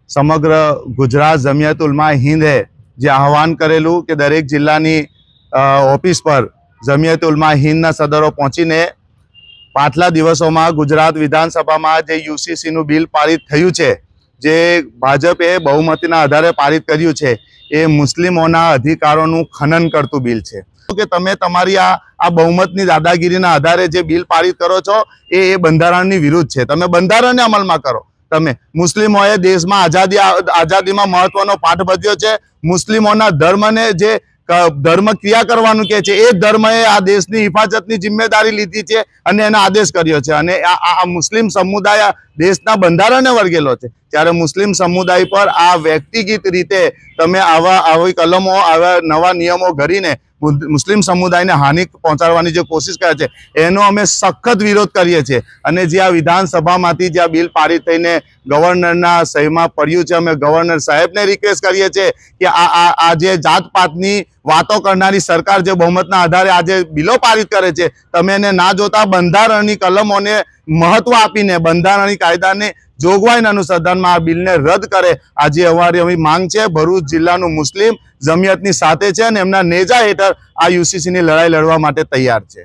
સમગ્ર ગુજરાત જમિયત ઉલમા હિંદે જે આહવાન કરેલું કે દરેક જિલ્લાની ઓફિસ પર જમિયત ઉલમા હિંદના સદરો પહોંચીને પાછલા દિવસોમાં ગુજરાત વિધાનસભામાં જે યુસીસીનું બિલ પારિત થયું છે, જે ભાજપે બહુમતીના આધારે પારિત કર્યું છે, એ મુસ્લિમોના અધિકારોનું ખનન કરતું બિલ છે કે તમે તમારી આ બહુમતની દાદાગીરીના આધારે જે બિલ પારિત કરો છો એ બંધારણની વિરુદ્ધ છે। તમે બંધારણને અમલમાં કરો। તમે મુસ્લિમોએ દેશમાં આઝાદીમાં મહત્વનો પાઠ ભજવ્યો છે। મુસ્લિમોના ધર્મને જે ધર્મ ક્રિયા કરવાનું કહે છે એ ધર્મએ આ દેશની હિફાજતની જિમ્મેદારી લીધી છે અને એનો આદેશ કર્યો છે અને આ મુસ્લિમ સમુદાય દેશના બંધારણને વળગેલો છે। ત્યારે મુસ્લિમ સમુદાય પર આ વ્યક્તિગત રીતે તમે આવી કલમો, આવા નવા નિયમો ઘડીને મુસ્લિમ સમુદાયને હાનિ પહોંચાડવાની જે કોશિશ કરે છે એનો અમે સખત વિરોધ કરીએ છીએ અને જે આ વિધાનસભામાંથી જે આ બિલ પારિત થઈને ગવર્નરના સહીમાં પડ્યું છે, અમે ગવર્નર સાહેબને રિક્વેસ્ટ કરીએ છીએ કે આ જે જાતપાતની વાતો કરનારી સરકાર જે બહુમતના આધારે આજે બિલો પારિત કરે છે, તમે એને ના જોતા બંધારણની કલમોને મહત્વ આપીને બંધારણની કાયદાની જોગવાઈના અનુસંધાનમાં આ બિલને રદ કરે, આજે અમારી માંગ છે। ભરૂચ જિલ્લાનું મુસ્લિમ જમિયતની સાથે છે અને એમના નેજા હેઠળ આ યુસીસીની લડાઈ લડવા માટે તૈયાર છે।